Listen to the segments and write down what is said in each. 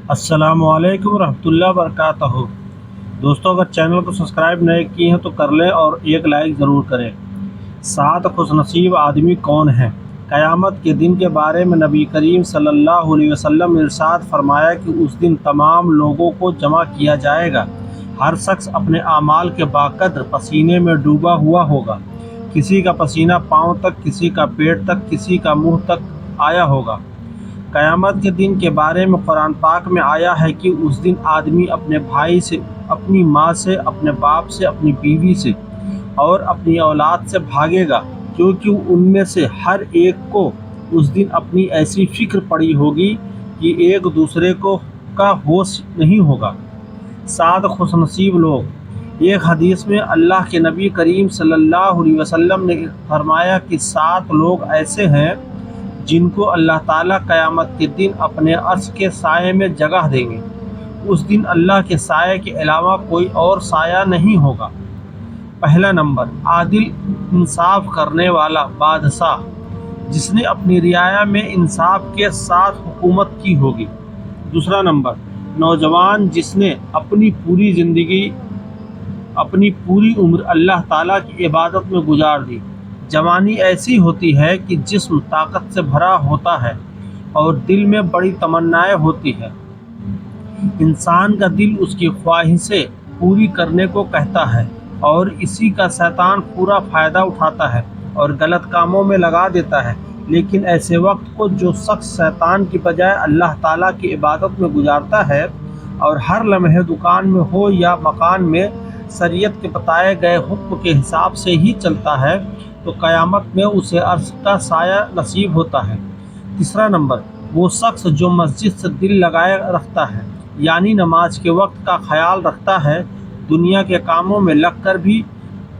السلام علیکم ورحمۃ اللہ وبرکاتہ۔ دوستوں، اگر چینل کو سبسکرائب نہیں کیے ہیں تو کر لیں اور ایک لائک ضرور کریں۔ 7 خوش نصیب آدمی کون ہیں؟ قیامت کے دن کے بارے میں نبی کریم صلی اللہ علیہ وسلم نے ارشاد فرمایا کہ اس دن تمام لوگوں کو جمع کیا جائے گا۔ ہر شخص اپنے اعمال کے باقدر پسینے میں ڈوبا ہوا ہوگا۔ کسی کا پسینہ پاؤں تک، کسی کا پیٹ تک، کسی کا منہ تک آیا ہوگا۔ قیامت کے دن کے بارے میں قرآن پاک میں آیا ہے کہ اس دن آدمی اپنے بھائی سے، اپنی ماں سے، اپنے باپ سے، اپنی بیوی سے اور اپنی اولاد سے بھاگے گا، کیونکہ ان میں سے ہر ایک کو اس دن اپنی ایسی فکر پڑی ہوگی کہ ایک دوسرے کا ہوش نہیں ہوگا۔ 7 خوش نصیب لوگ۔ ایک حدیث میں اللہ کے نبی کریم صلی اللہ علیہ وسلم نے فرمایا کہ 7 لوگ ایسے ہیں جن کو اللہ تعالیٰ قیامت کے دن اپنے عرش کے سائے میں جگہ دیں گے۔ اس دن اللہ کے سائے کے علاوہ کوئی اور سایہ نہیں ہوگا۔ پہلا نمبر، عادل انصاف کرنے والا بادشاہ، جس نے اپنی رعایا میں انصاف کے ساتھ حکومت کی ہوگی۔ دوسرا نمبر، نوجوان جس نے اپنی پوری زندگی، اپنی پوری عمر اللہ تعالیٰ کی عبادت میں گزار دی۔ جوانی ایسی ہوتی ہے کہ جسم طاقت سے بھرا ہوتا ہے اور دل میں بڑی تمنائیں ہوتی ہیں۔ انسان کا دل اس کی خواہشیں پوری کرنے کو کہتا ہے اور اسی کا شیطان پورا فائدہ اٹھاتا ہے اور غلط کاموں میں لگا دیتا ہے۔ لیکن ایسے وقت کو جو شخص شیطان کی بجائے اللہ تعالیٰ کی عبادت میں گزارتا ہے اور ہر لمحے دکان میں ہو یا مکان میں شریعت کے بتائے گئے حکم کے حساب سے ہی چلتا ہے، تو قیامت میں اسے عرش کا سایہ نصیب ہوتا ہے۔ تیسرا نمبر، وہ شخص جو مسجد سے دل لگائے رکھتا ہے، یعنی نماز کے وقت کا خیال رکھتا ہے، دنیا کے کاموں میں لگ کر بھی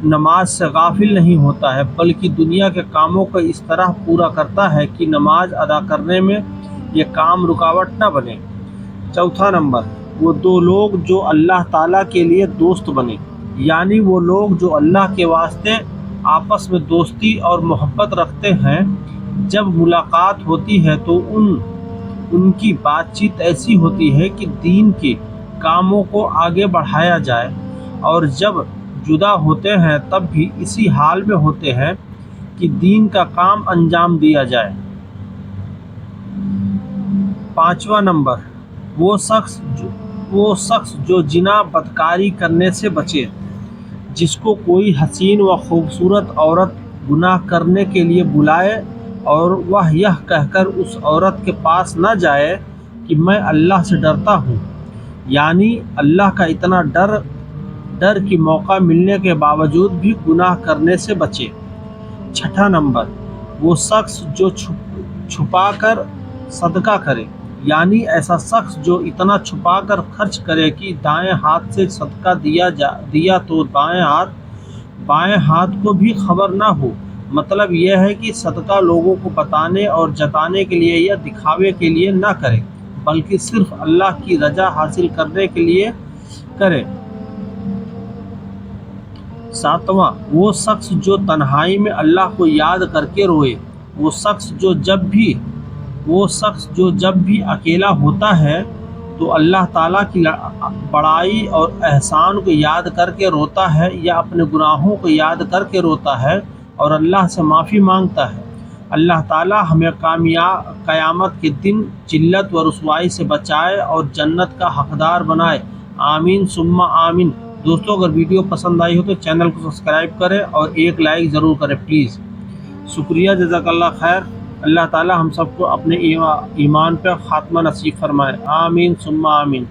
نماز سے غافل نہیں ہوتا ہے، بلکہ دنیا کے کاموں کو اس طرح پورا کرتا ہے کہ نماز ادا کرنے میں یہ کام رکاوٹ نہ بنے۔ چوتھا نمبر، وہ 2 لوگ جو اللہ تعالیٰ کے لیے دوست بنے، یعنی وہ لوگ جو اللہ کے واسطے آپس میں دوستی اور محبت رکھتے ہیں۔ جب ملاقات ہوتی ہے تو ان کی بات چیت ایسی ہوتی ہے کہ دین کے کاموں کو آگے بڑھایا جائے، اور جب جدا ہوتے ہیں تب بھی اسی حال میں ہوتے ہیں کہ دین کا کام انجام دیا جائے۔ پانچواں نمبر، وہ شخص جو زنا بدکاری کرنے سے بچے، جس کو کوئی حسین و خوبصورت عورت گناہ کرنے کے لیے بلائے اور وہ یہ کہہ کر اس عورت کے پاس نہ جائے کہ میں اللہ سے ڈرتا ہوں، یعنی اللہ کا اتنا ڈر کہ موقع ملنے کے باوجود بھی گناہ کرنے سے بچے۔ چھٹا نمبر، وہ شخص جو چھپا کر صدقہ کرے، یعنی ایسا شخص جو اتنا چھپا کر خرچ کرے کہ دائیں ہاتھ سے صدقہ دیا تو بائیں ہاتھ کو بھی خبر نہ ہو۔ مطلب یہ ہے کہ صدقہ لوگوں کو بتانے اور جتانے کے لیے یا دکھاوے کے لیے نہ کرے، بلکہ صرف اللہ کی رضا حاصل کرنے کے لیے کرے۔ ساتواں، وہ شخص جو تنہائی میں اللہ کو یاد کر کے روئے، وہ شخص جو جب بھی اکیلا ہوتا ہے تو اللہ تعالیٰ کی بڑائی اور احسان کو یاد کر کے روتا ہے یا اپنے گناہوں کو یاد کر کے روتا ہے اور اللہ سے معافی مانگتا ہے۔ اللہ تعالیٰ ہمیں قیامت کے دن ذلت و رسوائی سے بچائے اور جنت کا حقدار بنائے۔ آمین ثم آمین۔ دوستوں، اگر ویڈیو پسند آئی ہو تو چینل کو سبسکرائب کریں اور ایک لائک ضرور کریں پلیز۔ شکریہ، جزاک اللہ خیر۔ اللہ تعالیٰ ہم سب کو اپنے ایمان پہ خاتمہ نصیب فرمائے۔ آمین ثم آمین۔